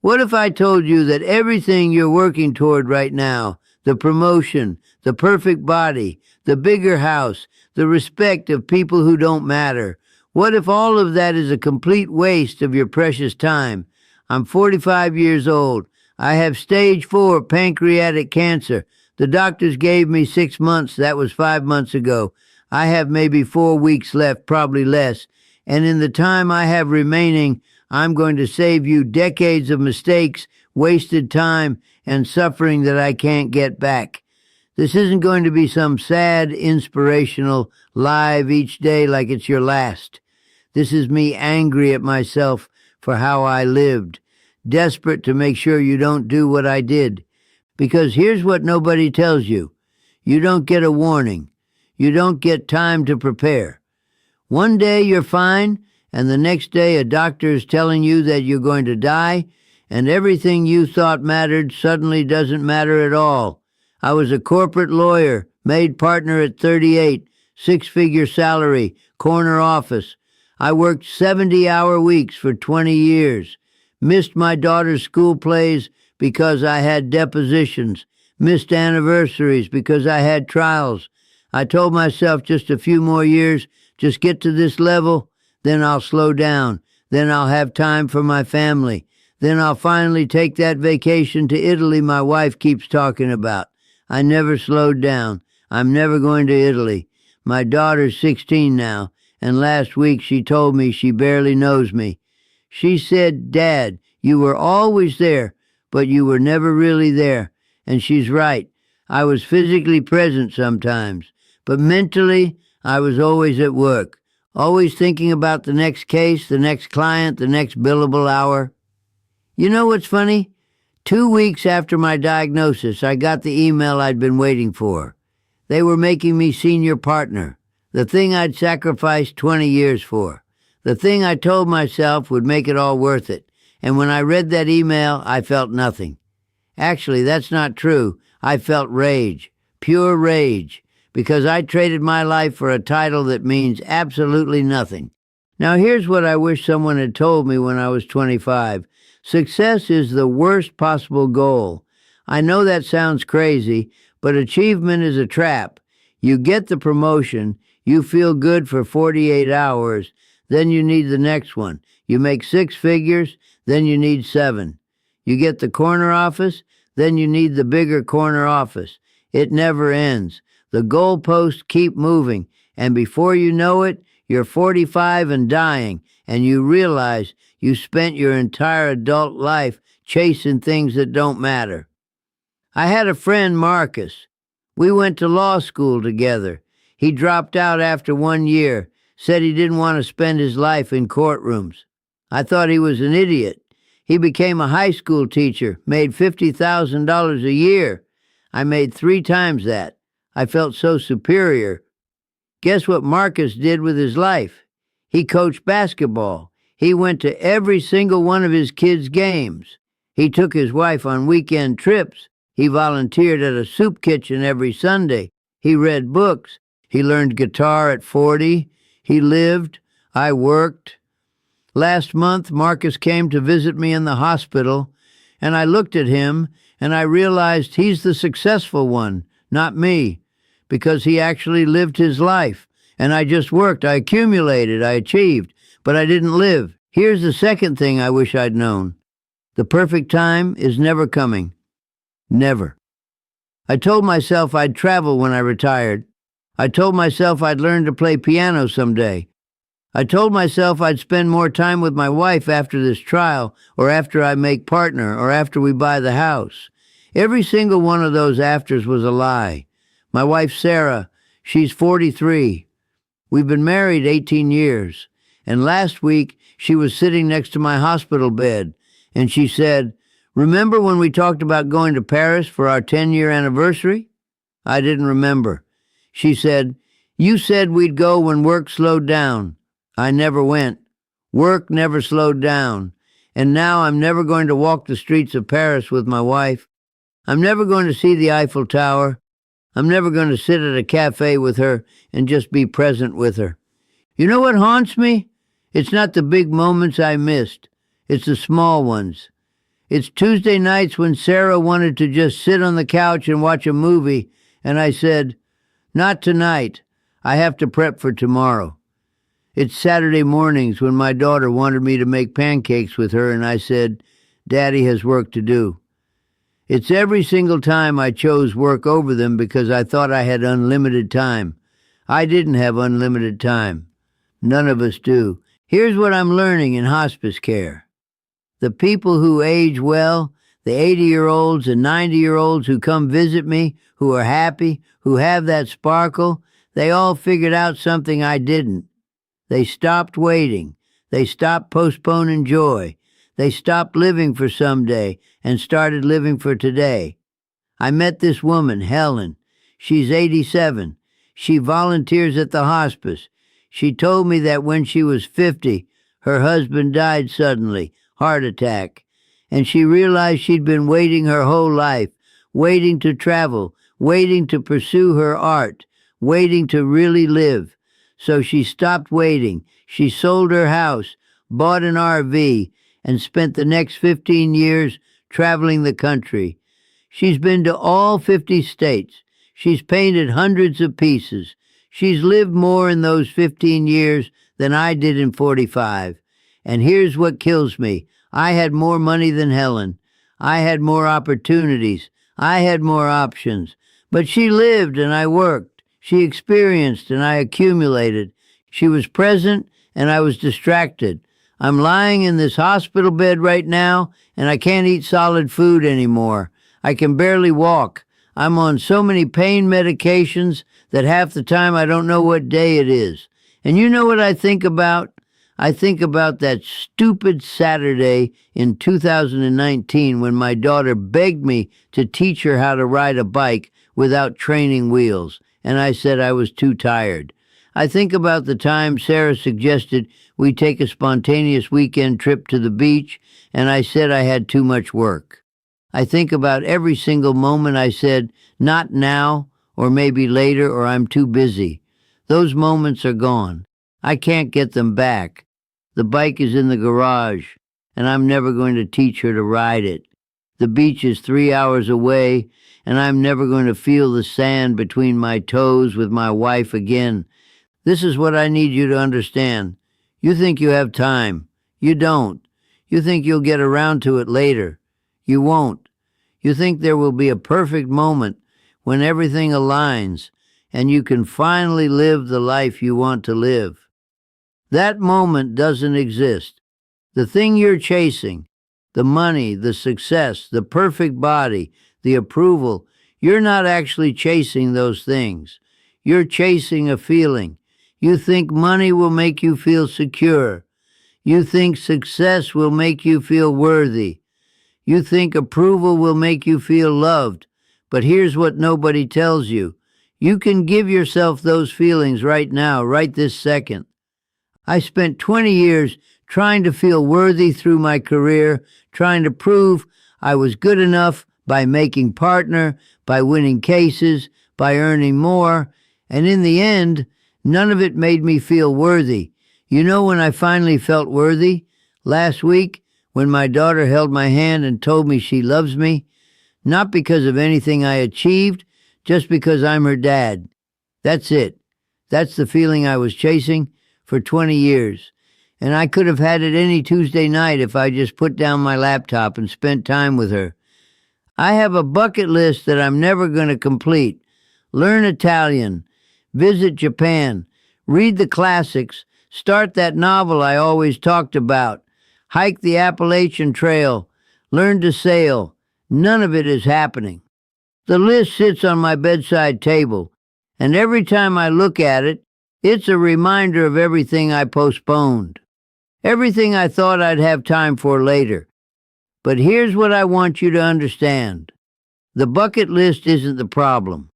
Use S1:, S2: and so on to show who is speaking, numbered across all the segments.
S1: What if I told you that everything you're working toward right now, the promotion, the perfect body, the bigger house, the respect of people who don't matter, what if all of that is a complete waste of your precious time? I'm 45 years old. I have stage 4 pancreatic cancer. The doctors gave me 6 months. That was 5 months ago. I have maybe 4 weeks left, probably less. And in the time I have remaining, I'm going to save you decades of mistakes, wasted time, and suffering that I can't get back. This isn't going to be some sad, inspirational, live each day like it's your last. This is me angry at myself for how I lived, desperate to make sure you don't do what I did. Because here's what nobody tells you. You don't get a warning. You don't get time to prepare. One day you're fine, and the next day a doctor is telling you that you're going to die, and everything you thought mattered suddenly doesn't matter at all. I was a corporate lawyer, made partner at 38, 6-figure salary, corner office. I worked 70-hour weeks for 20 years, missed my daughter's school plays because I had depositions, missed anniversaries because I had trials. I told myself just a few more years, just get to this level, then I'll slow down, then I'll have time for my family, then I'll finally take that vacation to Italy my wife keeps talking about. I never slowed down. I'm never going to Italy. My daughter's 16 now, and last week she told me she barely knows me. She said, "Dad, you were always there, but you were never really there." And she's right. I was physically present sometimes, but mentally I was always at work, always thinking about the next case, the next client, the next billable hour. You know what's funny? 2 weeks after my diagnosis, I got the email I'd been waiting for. They were making me senior partner, the thing I'd sacrificed 20 years for, the thing I told myself would make it all worth it. And when I read that email, I felt nothing. Actually, that's not true. I felt rage, pure rage, because I traded my life for a title that means absolutely nothing. Now here's what I wish someone had told me when I was 25. Success is the worst possible goal. I know that sounds crazy, but achievement is a trap. You get the promotion, you feel good for 48 hours, then you need the next one. You make 6 figures, then you need 7. You get the corner office, then you need the bigger corner office. It never ends. The goalposts keep moving, and before you know it, you're 45 and dying, and you realize you spent your entire adult life chasing things that don't matter. I had a friend, Marcus. We went to law school together. He dropped out after 1 year, said he didn't want to spend his life in courtrooms. I thought he was an idiot. He became a high school teacher, made $50,000 a year. I made 3 times that. I felt so superior. Guess what Marcus did with his life? He coached basketball. He went to every single one of his kids' games. He took his wife on weekend trips. He volunteered at a soup kitchen every Sunday. He read books. He learned guitar at 40. He lived. I worked. Last month, Marcus came to visit me in the hospital, and I looked at him, and I realized he's the successful one, not me, because he actually lived his life. And I just worked. I accumulated. I achieved. But I didn't live. Here's the second thing I wish I'd known. The perfect time is never coming. Never. I told myself I'd travel when I retired. I told myself I'd learn to play piano someday. I told myself I'd spend more time with my wife after this trial, or after I make partner, or after we buy the house. Every single one of those afters was a lie. My wife, Sarah, she's 43. We've been married 18 years. And last week, she was sitting next to my hospital bed, and she said, "Remember when we talked about going to Paris for our 10-year anniversary?" I didn't remember. She said, "You said we'd go when work slowed down." I never went. Work never slowed down. And now I'm never going to walk the streets of Paris with my wife. I'm never going to see the Eiffel Tower. I'm never going to sit at a cafe with her and just be present with her. You know what haunts me? It's not the big moments I missed. It's the small ones. It's Tuesday nights when Sarah wanted to just sit on the couch and watch a movie, and I said, "Not tonight. I have to prep for tomorrow." It's Saturday mornings when my daughter wanted me to make pancakes with her, and I said, "Daddy has work to do." It's every single time I chose work over them because I thought I had unlimited time. I didn't have unlimited time. None of us do. Here's what I'm learning in hospice care. The people who age well, the 80-year-olds and 90-year-olds who come visit me, who are happy, who have that sparkle, they all figured out something I didn't. They stopped waiting. They stopped postponing joy. They stopped living for someday and started living for today. I met this woman, Helen. She's 87. She volunteers at the hospice. She told me that when she was 50, her husband died suddenly, heart attack, and she realized she'd been waiting her whole life, waiting to travel, waiting to pursue her art, waiting to really live. So she stopped waiting. She sold her house, bought an RV, and spent the next 15 years traveling the country. She's been to all 50 states. She's painted hundreds of pieces. She's lived more in those 15 years than I did in 45. And here's what kills me. I had more money than Helen. I had more opportunities. I had more options. But she lived and I worked. She experienced and I accumulated. She was present and I was distracted. I'm lying in this hospital bed right now and I can't eat solid food anymore. I can barely walk. I'm on so many pain medications that half the time I don't know what day it is. And you know what I think about? I think about that stupid Saturday in 2019 when my daughter begged me to teach her how to ride a bike without training wheels, and I said I was too tired. I think about the time Sarah suggested we take a spontaneous weekend trip to the beach, and I said I had too much work. I think about every single moment I said, "Not now," or maybe later, or "I'm too busy." Those moments are gone. I can't get them back. The bike is in the garage, and I'm never going to teach her to ride it. The beach is 3 hours away, and I'm never going to feel the sand between my toes with my wife again. This is what I need you to understand. You think you have time. You don't. You think you'll get around to it later. You won't. You think there will be a perfect moment when everything aligns and you can finally live the life you want to live. That moment doesn't exist. The thing you're chasing, the money, the success, the perfect body, the approval, you're not actually chasing those things. You're chasing a feeling. You think money will make you feel secure. You think success will make you feel worthy. You think approval will make you feel loved. But here's what nobody tells you. You can give yourself those feelings right now, right this second. I spent 20 years trying to feel worthy through my career, trying to prove I was good enough by making partner, by winning cases, by earning more, and in the end, none of it made me feel worthy. You know when I finally felt worthy? Last week, when my daughter held my hand and told me she loves me, not because of anything I achieved, just because I'm her dad. That's it. That's the feeling I was chasing for 20 years. And I could have had it any Tuesday night if I just put down my laptop and spent time with her. I have a bucket list that I'm never going to complete. Learn Italian, visit Japan, read the classics, start that novel I always talked about, hike the Appalachian Trail, learn to sail. None of it is happening. The list sits on my bedside table, and every time I look at it, it's a reminder of everything I postponed, everything I thought I'd have time for later. But here's what I want you to understand. The bucket list isn't the problem.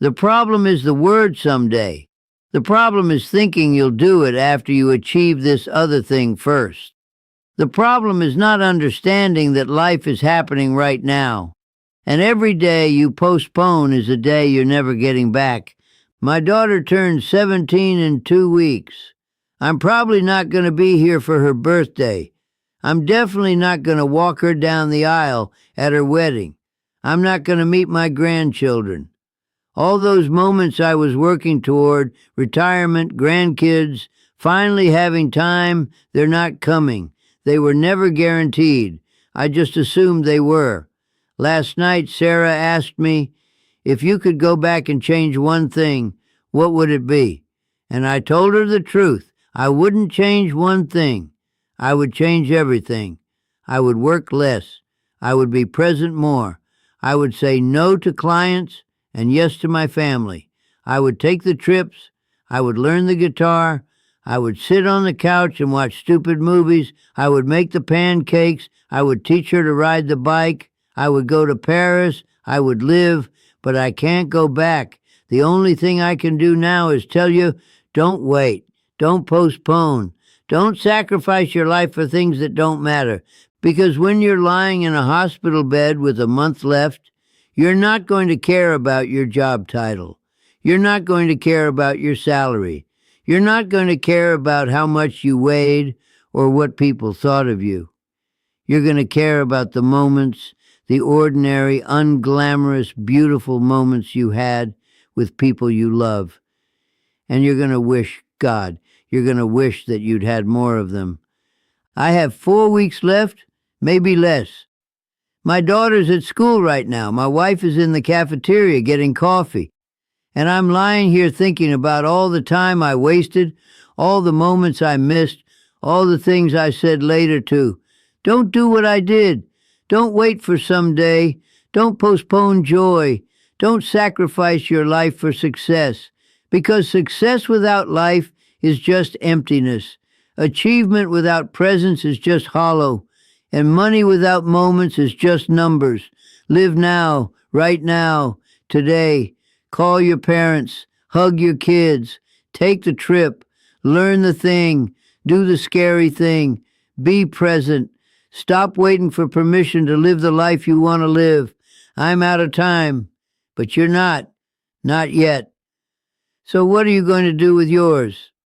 S1: The problem is the word someday. The problem is thinking you'll do it after you achieve this other thing first. The problem is not understanding that life is happening right now, and every day you postpone is a day you're never getting back. My daughter turns 17 in 2 weeks. I'm probably not going to be here for her birthday. I'm definitely not going to walk her down the aisle at her wedding. I'm not going to meet my grandchildren. All those moments I was working toward, retirement, grandkids, finally having time, they're not coming. They were never guaranteed. I just assumed they were. Last night, Sarah asked me, if you could go back and change one thing, what would it be? And I told her the truth. I wouldn't change one thing. I would change everything. I would work less. I would be present more. I would say no to clients and yes to my family. I would take the trips. I would learn the guitar. I would sit on the couch and watch stupid movies. I would make the pancakes. I would teach her to ride the bike. I would go to Paris. I would live, but I can't go back. The only thing I can do now is tell you, don't wait. Don't postpone. Don't sacrifice your life for things that don't matter. Because when you're lying in a hospital bed with a month left, you're not going to care about your job title. You're not going to care about your salary. You're not going to care about how much you weighed or what people thought of you. You're going to care about the moments, the ordinary, unglamorous, beautiful moments you had with people you love. And you're going to wish, God, you're going to wish that you'd had more of them. I have 4 weeks left, maybe less. My daughter's at school right now. My wife is in the cafeteria getting coffee. And I'm lying here thinking about all the time I wasted, all the moments I missed, all the things I said later to. Don't do what I did. Don't wait for someday. Don't postpone joy. Don't sacrifice your life for success. Because success without life is just emptiness. Achievement without presence is just hollow. And money without moments is just numbers. Live now, right now, today. Call your parents, hug your kids, take the trip, learn the thing, do the scary thing, be present. Stop waiting for permission to live the life you want to live. I'm out of time, but you're not yet. So what are you going to do with yours?